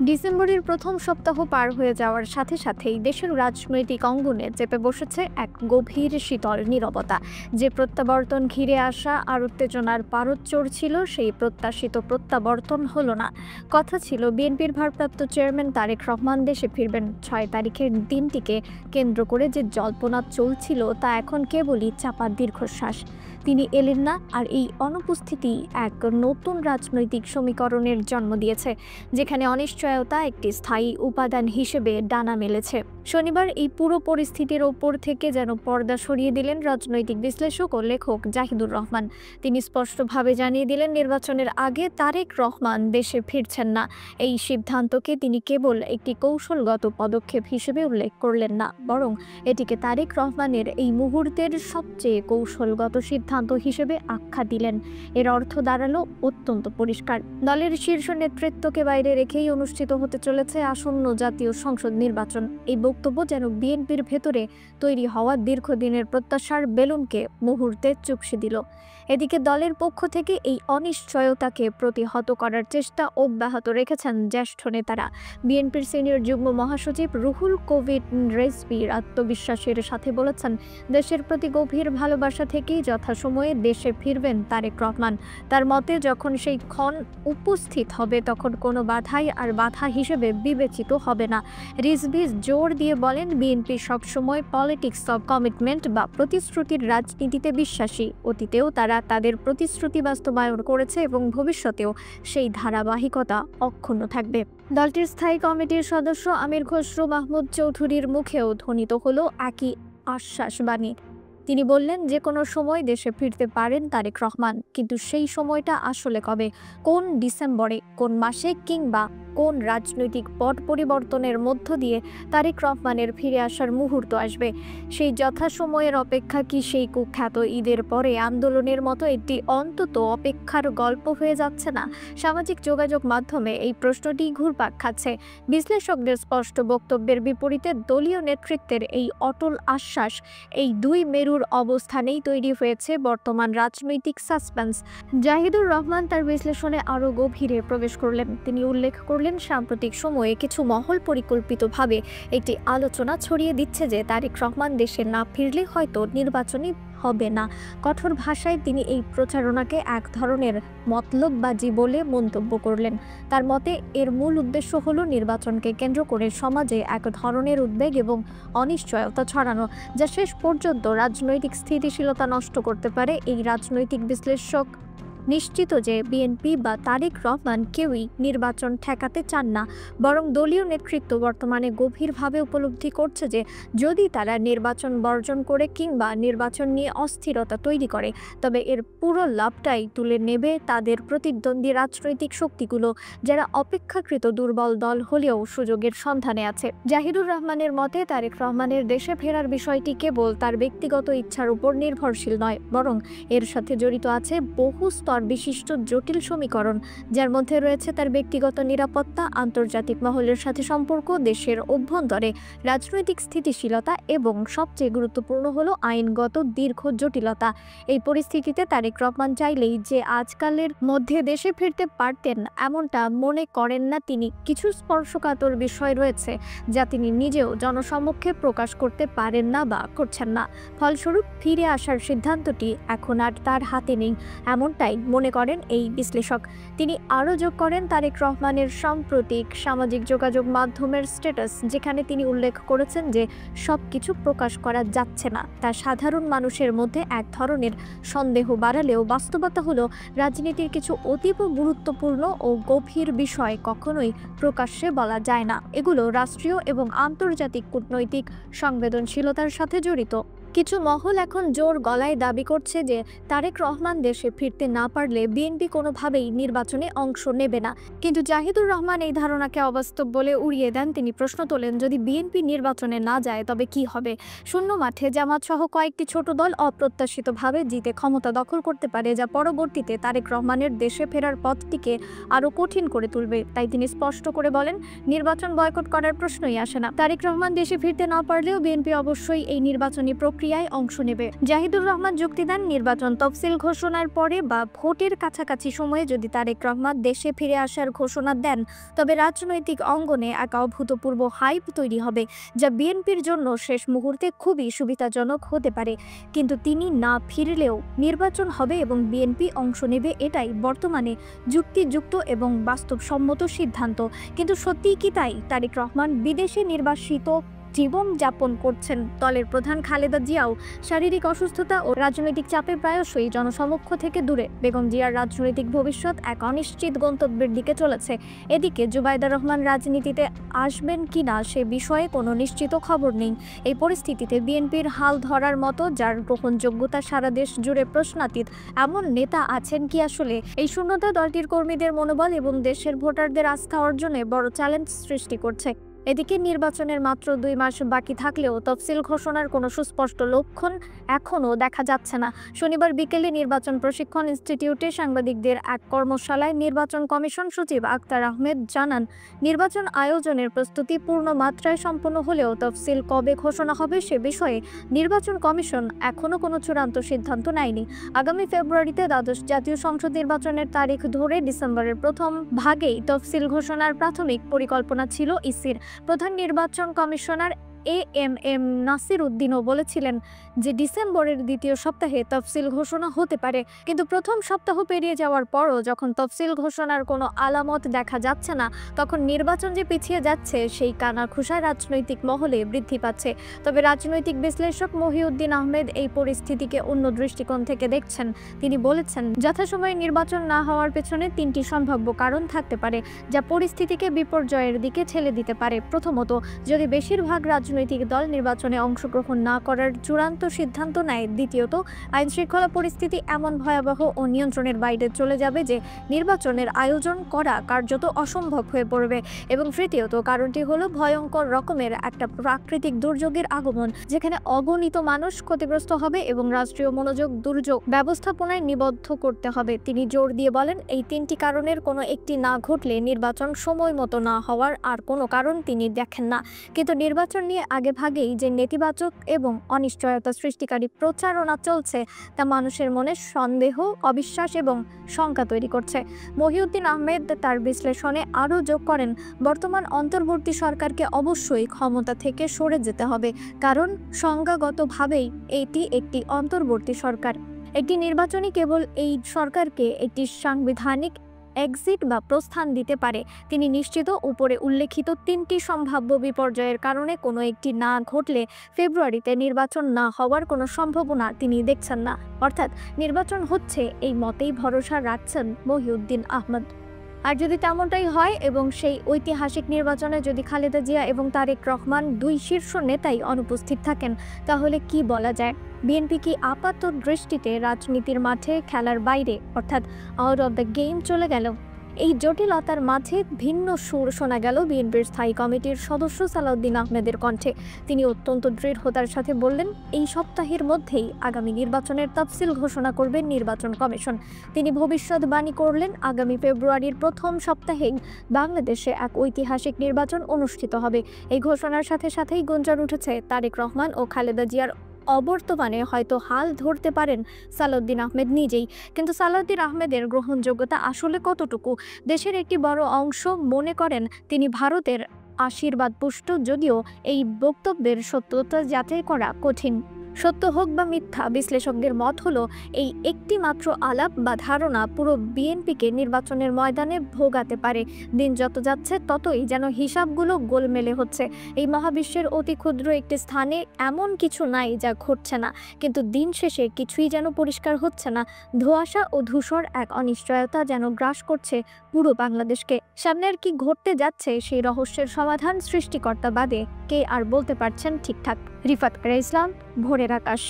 ডিসেম্বরের প্রথম সপ্তাহ পার হয়ে যাওয়ার সাথে সাথেই দেশের রাজনৈতিক অঙ্গনে চেপে বসেছে এক গভীর শীতল নীরবতা। যে প্রত্যাবর্তন ঘিরে আসা আর উত্তেজনার পারদ চড়ছিল, সেই প্রত্যাশিত প্রত্যাবর্তন হলো না। কথা ছিল বিএনপির ভারপ্রাপ্ত চেয়ারম্যান তারেক রহমান দেশে ফিরবেন। 6 তারিখের দিনটিকে কেন্দ্র করে যে জল্পনা চলছিল তা এখন কেবলই চাপা দীর্ঘশ্বাস। তিনি এলেন না, আর এই অনুপস্থিতি এক নতুন রাজনৈতিক সমীকরণের জন্ম দিয়েছে, যেখানে অনিশ্চয়তা একটি স্থায়ী উপাদান হিসেবে ডানা মেলেছে। শনিবার এই পুরো পরিস্থিতির ওপর থেকে যেন পর্দা সরিয়ে দিলেন রাজনৈতিক বিশ্লেষক ও লেখক জাহিদুর রহমান। তিনি স্পষ্টভাবে জানিয়ে দিলেন, নির্বাচনের আগে তারেক রহমান দেশে ফিরছেন না। এই সিদ্ধান্তকে তিনি কেবল একটি কৌশলগত পদক্ষেপ হিসেবে উল্লেখ করলেন না, বরং এটিকে তারেক রহমানের এই মুহূর্তের সবচেয়ে কৌশলগত সিদ্ধান্ত হিসেবে আখ্যা দিলেন। এর অর্থ দাঁড়ালো অত্যন্ত পরিষ্কার। দলের শীর্ষ নেতৃত্বকে বাইরে রেখেই অনুষ্ঠিত হতে চলেছে আসন্ন জাতীয় সংসদ নির্বাচন। এই বক্তব্য যেন বিএনপির ভেতরে তৈরি হওয়া দীর্ঘদিনের প্রত্যাশার বেলুনকে মুহূর্তে চুপসে দিল। এদিকে দলের পক্ষ থেকে এই অনিশ্চয়তাকে প্রতিহত করার চেষ্টা অব্যাহত রেখেছেন জ্যেষ্ঠ নেতারা। বিএনপির সিনিয়র যুগ্ম মহাসচিব রুহুল কবির রিজভীর আত্মবিশ্বাসের সাথে বলেছেন, দেশের প্রতি গভীর ভালোবাসা থেকেই যথাসময়ে দেশে ফিরবেন তারেক রহমান। তার মতে, যখন সেই ক্ষণ উপস্থিত হবে তখন কোনো বাধাই আর বাধা হিসেবে বিবেচিত হবে না। রিজভী জোর দিয়ে বলেন, বিএনপি সবসময় পলিটিক্স অব কমিটমেন্ট বা প্রতিশ্রুতির রাজনীতিতে বিশ্বাসী। অতীতেও তারা তাদের প্রতিশ্রুতি বাস্তবায়ন করেছে এবং ভবিষ্যতেও সেই ধারাবাহিকতা অক্ষুণ্ণ থাকবে। দলটির স্থায়ী কমিটির সদস্য আমির খসরু মাহমুদ চৌধুরীর মুখেও ধ্বনিত হলো একই আশ্বাসবাণী। তিনি বললেন, যে কোনো সময় দেশে ফিরতে পারেন তারেক রহমান, কিন্তু সেই সময়টা আসলে কবে, কোন ডিসেম্বরে, কোন মাসে, কিংবা কোন রাজনৈতিক পট পরিবর্তনের মধ্য দিয়ে তারেক রহমানের ফিরে আসার মুহূর্ত আসবে, সেই যথাসময়ের অপেক্ষা কি সেই কুখ্যাত ঈদের পরে আন্দোলনের মতো একটি অন্তত অপেক্ষার গল্প হয়ে যাচ্ছে না? সামাজিক যোগাযোগ মাধ্যমে এই প্রশ্নটি ঘুরপাক খাচ্ছে। বিশ্লেষকদের স্পষ্ট বক্তব্যের বিপরীতে দলীয় নেতৃত্বের এই অটল আশ্বাস, এই দুই মেরুর অবস্থানেই তৈরি হয়েছে বর্তমান রাজনৈতিক সাসপেন্স। জাহিদুর রহমান তার বিশ্লেষণে আরও গভীরে প্রবেশ করলেন। তিনি উল্লেখ করলেন, সাম্প্রতিক সময়ে কিছু মহল পরিকল্পিতভাবে একটি আলোচনা ছড়িয়ে দিচ্ছে যে তারেক রহমান দেশে না ফিরলে হয়তো নির্বাচনই হবে না। কঠোর ভাষায় তিনি এই প্রচারণাকে এক ধরনের মতলববাজি বলে মন্তব্য করলেন। তার মতে, এর মূল উদ্দেশ্য হলো নির্বাচনকে কেন্দ্র করে সমাজে এক ধরনের উদ্বেগ এবং অনিশ্চয়তা ছড়ানো, যা শেষ পর্যন্ত রাজনৈতিক স্থিতিশীলতা নষ্ট করতে পারে। এই রাজনৈতিক বিশ্লেষক নিশ্চিত যে বিএনপি বা তারেক রহমান কেউই নির্বাচন ঠেকাতে চান না, বরং দলীয় নেতৃত্ব বর্তমানে গভীরভাবে উপলব্ধি করছে যে যদি তারা নির্বাচন বর্জন করে কিংবা নির্বাচন নিয়ে অস্থিরতা তৈরি করে, তবে এর পুরো লাভটাই তুলে নেবে তাদের প্রতিদ্বন্দ্বী রাজনৈতিক শক্তিগুলো, যারা অপেক্ষাকৃত দুর্বল দল হলেও সুযোগের সন্ধানে আছে। জাহিদুর রহমানের মতে, তারেক রহমানের দেশে ফেরার বিষয়টি কেবল তার ব্যক্তিগত ইচ্ছার উপর নির্ভরশীল নয়, বরং এর সাথে জড়িত আছে বহু বিশিষ্ট জটিল সমীকরণ, যার মধ্যে রয়েছে তার ব্যক্তিগত নিরাপত্তা, আন্তর্জাতিক মহলের সাথে সম্পর্ক, দেশের অভ্যন্তরে রাজনৈতিক স্থিতিশীলতা এবং সবচেয়ে গুরুত্বপূর্ণ হলো আইনগত দীর্ঘ জটিলতা। এই পরিস্থিতিতে তারেক রহমান চাইলেই যে আজকালের মধ্যে দেশে ফিরতে পারতেন এমনটা মনে করেন না তিনি। কিছু স্পর্শকাতর বিষয় রয়েছে যা তিনি নিজেও জনসমক্ষে প্রকাশ করতে পারেন না বা করছেন না। ফলস্বরূপ ফিরে আসার সিদ্ধান্তটি এখন আর তার হাতে নেই, এমনটাই মনে করেন এই বিশ্লেষক। তিনি আরও যোগ করেন, তারেক রহমানের সাম্প্রতিক সামাজিক যোগাযোগ মাধ্যমের স্ট্যাটাস, যেখানে তিনি উল্লেখ করেছেন যে সবকিছু প্রকাশ করা যাচ্ছে না, তা সাধারণ মানুষের মধ্যে এক ধরনের সন্দেহ বাড়ালেও বাস্তবতা হলো রাজনীতির কিছু অতীব গুরুত্বপূর্ণ ও গভীর বিষয় কখনোই প্রকাশ্যে বলা যায় না। এগুলো রাষ্ট্রীয় এবং আন্তর্জাতিক কূটনৈতিক সংবেদনশীলতার সাথে জড়িত। কিছু মহল এখন জোর গলায় দাবি করছে যে তারেক রহমান দেশে ফিরতে না পারলে বিএনপি কোনোভাবেই নির্বাচনে অংশ নেবে না, কিন্তু জাহিদুর রহমান এই ধারণাকে অবাস্তব বলে উড়িয়ে দেন। তিনি প্রশ্ন তোলেন, যদি বিএনপি নির্বাচনে না যায় তবে কি হবে? শূন্য মাঠে জামাত সহ কয়েকটি ছোট দল অপ্রত্যাশিতভাবে জিতে ক্ষমতা দখল করতে পারে, যা পরবর্তীতে তারেক রহমানের দেশে ফেরার পথটিকে আরও কঠিন করে তুলবে। তাই তিনি স্পষ্ট করে বলেন, নির্বাচন বয়কট করার প্রশ্নই আসে না। তারেক রহমান দেশে ফিরতে না পারলেও বিএনপি অবশ্যই এই নির্বাচনী প্রক্রিয়া প্রক্রিয়ায় অংশ নেবে। জাহিদুর রহমান যুক্তি দেন, নির্বাচন তফসিল ঘোষণার পরে বা ভোটের কাছাকাছি সময়ে যদি তারেক রহমান দেশে ফিরে আসার ঘোষণা দেন, তবে রাজনৈতিক অঙ্গনে এক অভূতপূর্ব হাইপ তৈরি হবে, যা বিএনপির জন্য শেষ মুহূর্তে খুবই সুবিধাজনক হতে পারে। কিন্তু তিনি না ফিরলেও নির্বাচন হবে এবং বিএনপি অংশ নেবে, এটাই বর্তমানে যুক্তিযুক্ত এবং বাস্তবসম্মত সিদ্ধান্ত। কিন্তু সত্যিই কি তাই? তারেক রহমান বিদেশে নির্বাসিত জীবন যাপন করছেন। দলের প্রধান খালেদা জিয়াও শারীরিক অসুস্থতা ও রাজনৈতিক চাপে প্রায়শই জনসমক্ষ থেকে দূরে। বেগম জিয়ার রাজনৈতিক ভবিষ্যৎ এক অনিশ্চিত গন্তব্যের দিকে চলেছে। এদিকে জুবাইদা রহমান রাজনীতিতে আসবেন কিনা সে বিষয়ে কোনো নিশ্চিত খবর নেই। এই পরিস্থিতিতে বিএনপির হাল ধরার মতো, যার গ্রহণযোগ্যতা সারা দেশ জুড়ে প্রশ্নাতীত, এমন নেতা আছেন কি আসলে? এই শূন্যতা দলটির কর্মীদের মনোবল এবং দেশের ভোটারদের আস্থা অর্জনে বড় চ্যালেঞ্জ সৃষ্টি করছে। এদিকে নির্বাচনের মাত্র 2 মাস বাকি থাকলেও তফসিল ঘোষণার কোনো সুস্পষ্ট লক্ষণ এখনও দেখা যাচ্ছে না। শনিবার বিকেলে নির্বাচন প্রশিক্ষণ ইনস্টিটিউটে সাংবাদিকদের এক কর্মশালায় নির্বাচন কমিশন সচিব আক্তার আহমেদ জানান, নির্বাচন আয়োজনের প্রস্তুতি পূর্ণ মাত্রায় সম্পন্ন হলেও তফসিল কবে ঘোষণা হবে সে বিষয়ে নির্বাচন কমিশন এখনও কোনো চূড়ান্ত সিদ্ধান্ত নেয়নি। আগামী ফেব্রুয়ারিতে দ্বাদশ জাতীয় সংসদ নির্বাচনের তারিখ ধরে ডিসেম্বরের প্রথম ভাগেই তফসিল ঘোষণার প্রাথমিক পরিকল্পনা ছিল ইসির। প্রধান নির্বাচন কমিশনার এএমএম নাসির উদ্দিনও বলেছিলেন যে ডিসেম্বরের দ্বিতীয় সপ্তাহে তফসিল ঘোষণা হতে পারে। কিন্তু প্রথম সপ্তাহ পেরিয়ে যাওয়ার পরও যখন তফসিল ঘোষণার কোনো আলামত দেখা যাচ্ছে না, তখন নির্বাচন যে পিছিয়ে যাচ্ছে সেই কানাঘুষা রাজনৈতিক মহলে বৃদ্ধি পাচ্ছে। তবে রাজনৈতিক বিশ্লেষক মহিউদ্দিন আহমেদ এই পরিস্থিতিকে অন্য দৃষ্টিকোণ থেকে দেখছেন। তিনি বলেছেন, যথাসময়ে নির্বাচন না হওয়ার পেছনে 3টি সম্ভাব্য কারণ থাকতে পারে, যা পরিস্থিতিকে বিপর্যয়ের দিকে ঠেলে দিতে পারে। প্রথমত, যদি বেশিরভাগ রাজনৈতিক দল নির্বাচনে অংশগ্রহণ না করার চূড়ান্ত সিদ্ধান্ত নেয়। দ্বিতীয়ত, আইনশৃঙ্খলা পরিস্থিতি এমন ভয়াবহ ও নিয়ন্ত্রণের বাইরে চলে যাবে যে নির্বাচনের আয়োজন করা কার্যত অসম্ভব হয়ে পড়বে। এবং তৃতীয়ত কারণটি হলো ভয়ঙ্কর রকমের একটা প্রাকৃতিক দুর্যোগের আগমন, যেখানে অগণিত মানুষ ক্ষতিগ্রস্ত হবে এবং রাষ্ট্রীয় মনোযোগ দুর্যোগ ব্যবস্থাপনায় নিবদ্ধ করতে হবে। তিনি জোর দিয়ে বলেন, এই 3টি কারণের কোনো একটি না ঘটলে নির্বাচন সময় মতো না হওয়ার আর কোনো কারণ তিনি দেখেন না। কিন্তু নির্বাচন নিয়ে আগেভাগেই যে নেতিবাচক এবং অনিশ্চয়তা সৃষ্টিকারী প্রচারণা চলছে, তা মানুষের মনে সন্দেহ, অবিশ্বাস এবং শঙ্কা তৈরি করছে। মহিউদ্দিন আহমেদ তার বিশ্লেষণে আরও যোগ করেন, বর্তমান অন্তর্বর্তী সরকারকে অবশ্যই ক্ষমতা থেকে সরে যেতে হবে, কারণ সংজ্ঞাগতভাবেই এটি একটি অন্তর্বর্তী সরকার। একটি নির্বাচনই কেবল এই সরকারকে একটি সাংবিধানিক এক্সিট বা প্রস্থান দিতে পারে। তিনি নিশ্চিত, উপরে উল্লেখিত 3টি সম্ভাব্য বিপর্যয়ের কারণে কোনো একটি না ঘটলে ফেব্রুয়ারিতে নির্বাচন না হওয়ার কোনো সম্ভাবনা তিনি দেখছেন না। অর্থাৎ নির্বাচন হচ্ছে এই মতেই ভরসা রাখছেন মহিউদ্দিন আহমেদ। আর যদি তেমনটাই হয় এবং সেই ঐতিহাসিক নির্বাচনে যদি খালেদা জিয়া এবং তারেক রহমান 2 শীর্ষ নেতাই অনুপস্থিত থাকেন, তাহলে কি বলা যায়? বিএনপি কি আপাত দৃষ্টিতে রাজনীতির মাঠে খেলার বাইরে, অর্থাৎ আউট অব দ্য গেম চলে গেল? এই জটিলতার মাঝে ভিন্ন সুর শোনা গেল বিএনপির স্থায়ী কমিটির সদস্য সালাউদ্দিন আহমেদের কণ্ঠে। তিনি অত্যন্ত দৃঢ়তার সাথে বললেন, এই সপ্তাহের মধ্যেই আগামী নির্বাচনের তফসিল ঘোষণা করবেন নির্বাচন কমিশন। তিনি ভবিষ্যৎবাণী করলেন, আগামী ফেব্রুয়ারির প্রথম সপ্তাহেই বাংলাদেশে এক ঐতিহাসিক নির্বাচন অনুষ্ঠিত হবে। এই ঘোষণার সাথে সাথেই গুঞ্জন উঠেছে তারেক রহমান ও খালেদা জিয়ার অবর্তমানে হয়তো হাল ধরতে পারেন সালাউদ্দিন আহমেদ নিজেই। কিন্তু সালাউদ্দিন আহমেদের গ্রহণযোগ্যতা আসলে কতটুকু? দেশের একটি বড় অংশ মনে করেন তিনি ভারতের আশীর্বাদ পুষ্ট, যদিও এই বক্তব্যের সত্যতা যাচাই করা কঠিন। সত্য হোক বা মিথ্যা, বিশ্লেষকদের মত হলো এই একটি মাত্র আলাপ বা ধারণা পুরো বিএনপিকে নির্বাচনের ময়দানে ভোগাতে পারে। দিন যত যাচ্ছে ততই যেন হিসাবগুলো গোলমেলে হচ্ছে। এই মহাবিশ্বের অতি ক্ষুদ্র একটি স্থানে এমন কিছু নাই যা ঘটছে না, কিন্তু দিন শেষে কিছুই যেন পরিষ্কার হচ্ছে না। ধোঁয়াশা ও ধূসর এক অনিশ্চয়তা যেন গ্রাস করছে পুরো বাংলাদেশকে। সামনে আর কি ঘটতে যাচ্ছে সেই রহস্যের সমাধান সৃষ্টিকর্তা বাদে কে আর বলতে পারছেন ঠিকঠাক। রিফাত ইসলাম, ভোরের আকাশ।